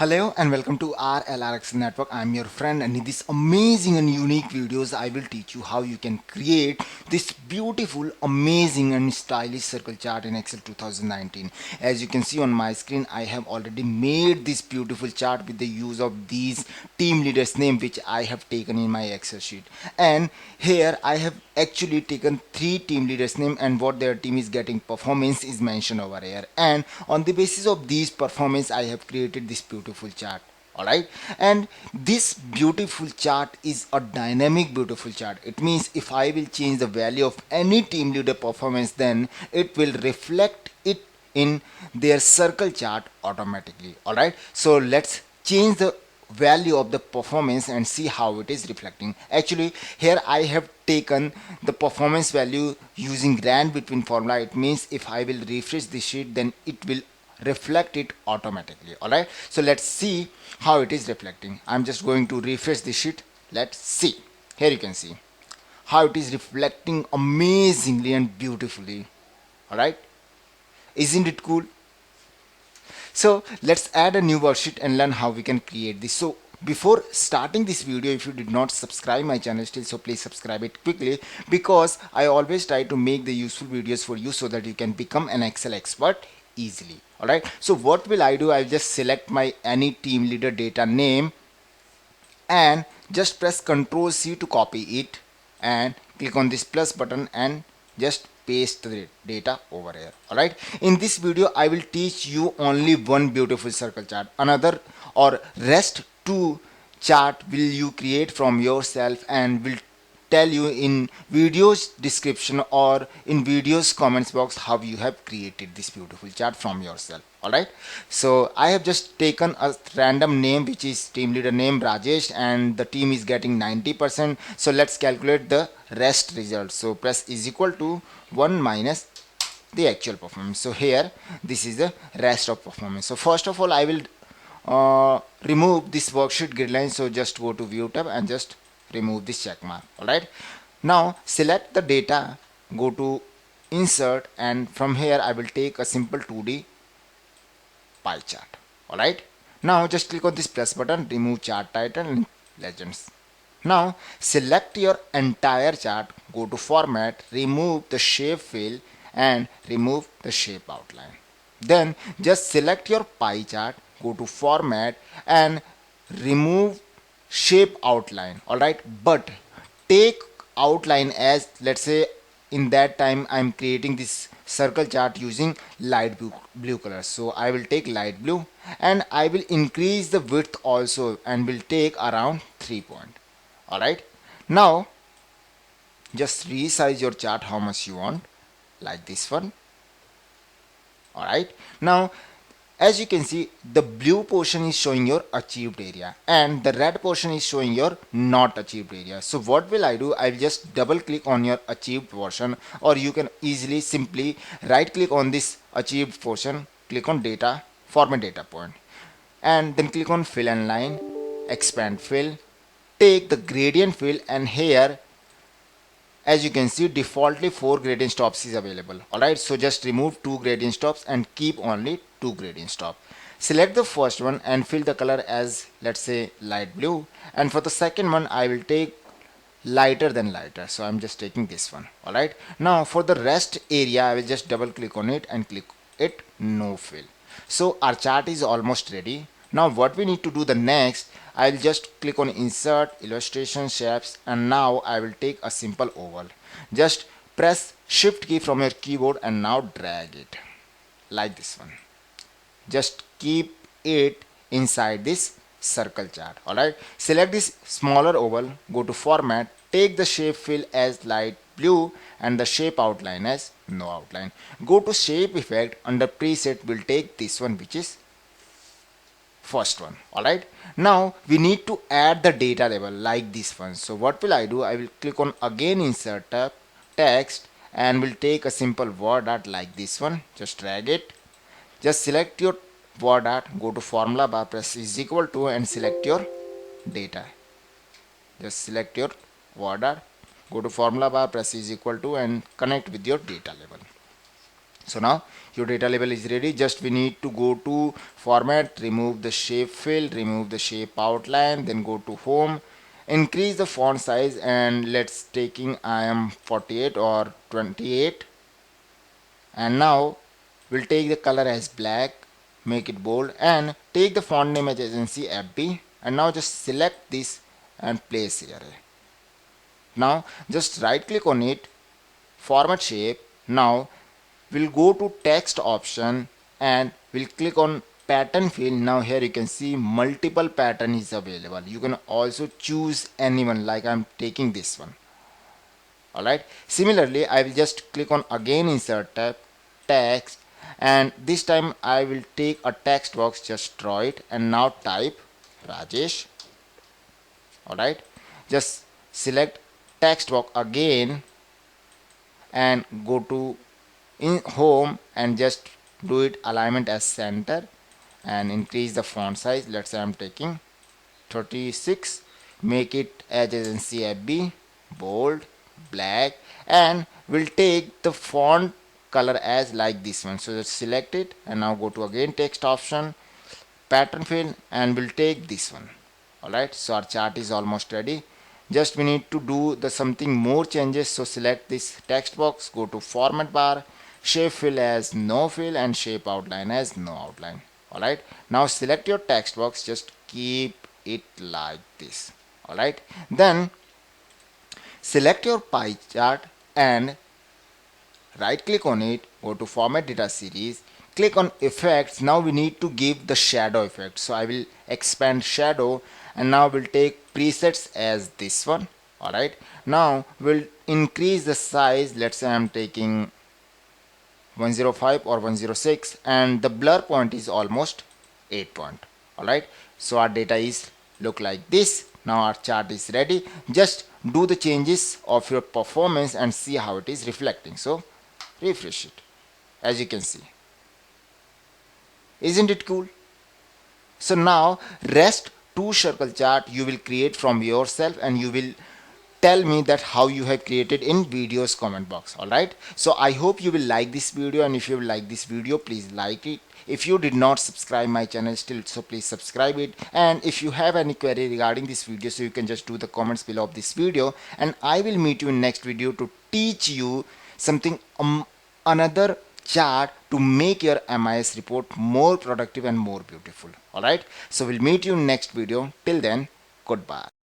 Hello and welcome to RLRX Network. I'm your friend, and in this amazing and unique videos I will teach you how you can create this beautiful, amazing and stylish circle chart in Excel 2019. As you can see on my screen, I have already made this beautiful chart with the use of these team leaders name which I have taken in my Excel sheet. And here I have actually taken three team leaders name and what their team is getting performance is mentioned over here, and on the basis of these performance I have created this beautiful chart. Alright, and this beautiful chart is a dynamic beautiful chart. It means if I will change the value of any team leader performance, then it will reflect it in their circle chart automatically. Alright, so let's change the value of the performance and see how it is reflecting. Actually, here I have taken the performance value using rand between formula. It means if I will refresh the sheet, then it will reflect it automatically. Alright, so let's see how it is reflecting. I'm just going to refresh the sheet. Let's see. Here you can see how it is reflecting amazingly and beautifully. Alright, isn't it cool? So let's add a new worksheet and learn how we can create this. So before starting this video, if you did not subscribe my channel still, so please subscribe it quickly, because I always try to make the useful videos for you so that you can become an Excel expert easily. Alright, so what will I do? I'll just select my any team leader data name and just press Ctrl C to copy it and click on this plus button and just paste the data over here. Alright, in this video I will teach you only one beautiful circle chart. Another or rest two chart will you create from yourself and will tell you in videos description or in videos comments box how you have created this beautiful chart from yourself. Alright, so I have just taken a random name which is team leader name Rajesh, and the team is getting 90%. So let's calculate the rest result. So press is equal to 1 minus the actual performance. So here this is the rest of performance. So first of all I will remove this worksheet grid line. So just go to view tab and just remove this check mark. Alright, now select the data, go to insert, and from here I will take a simple 2D pie chart. Alright, now just click on this plus button, remove chart title and legends. Now select your entire chart, go to format, remove the shape fill and remove the shape outline. Then just select your pie chart, go to format and remove shape outline. Alright, but take outline as, let's say in that time I'm creating this circle chart using light blue color, so I will take light blue and I will increase the width also and will take around 3 point. Alright, now just resize your chart how much you want, like this one. Alright, now as you can see the blue portion is showing your achieved area and the red portion is showing your not achieved area. So what will I do? I will just double click on your achieved portion, or you can easily simply right click on this achieved portion, click on data, format data point, and then click on fill and line, expand fill, take the gradient fill, and here as you can see defaultly 4 gradient stops is available. Alright, so just remove 2 gradient stops and keep only 2 gradient stop. Select the first one and fill the color as, let's say, light blue, and for the second one I will take lighter than lighter, so I'm just taking this one. Alright, now for the rest area I will just double click on it and click it no fill. So our chart is almost ready. Now what we need to do the next, I'll just click on insert illustration shapes, and now I will take a simple oval. Just press shift key from your keyboard and now drag it like this one. Just keep it inside this circle chart. Alright, select this smaller oval, go to format, take the shape fill as light blue and the shape outline as no outline. Go to shape effect, under preset we'll take this one which is first one. Alright, now we need to add the data label like this one. So what will I do? I will click on again insert tab, text, and will take a simple word art like this one. Just drag it, just select your word art, go to formula bar, press is equal to and select your data. Just select your word art, go to formula bar, press is equal to and connect with your data label. So now your data label is ready. Just we need to go to format, remove the shape fill, remove the shape outline, then go to home, increase the font size, and let's taking I am 48 or 28. And now we'll take the color as black, make it bold, and take the font name as agency FB, and now just select this and place here. Now just right click on it, format shape. Now we'll go to text option and we'll click on pattern fill. Now here you can see multiple pattern is available. You can also choose anyone, like I'm taking this one. Alright, similarly I will just click on again insert tab, text, and this time I will take a text box, just draw it, and now type Rajesh. Alright, just select text box again and go to in home and just do it alignment as center and increase the font size. Let's say I'm taking 36, make it as agency FB, bold, black, and we'll take the font color as like this one. So just select it and now go to again text option, pattern fill, and we'll take this one. Alright, so our chart is almost ready. Just we need to do the something more changes. So select this text box, go to format bar, shape fill as no fill, and shape outline as no outline. Alright, now select your text box, just keep it like this. Alright, then select your pie chart and right click on it, go to format data series, click on effects. Now we need to give the shadow effect, so I will expand shadow and now we'll take presets as this one. Alright, now we'll increase the size. Let's say I'm taking 105 or 106, and the blur point is almost 8 point. Alright, so our data is look like this. Now our chart is ready. Just do the changes of your performance and see how it is reflecting. So refresh it. As you can see, isn't it cool? So now rest two circle chart you will create from yourself, and you will tell me that how you have created in videos comment box. Alright, so I hope you will like this video, and if you like this video, please like it. If you did not subscribe my channel still, so please subscribe it. And if you have any query regarding this video, so you can just do the comments below of this video, and I will meet you in next video to teach you something another chart to make your MIS report more productive and more beautiful. Alright, so we'll meet you in next video. Till then, goodbye.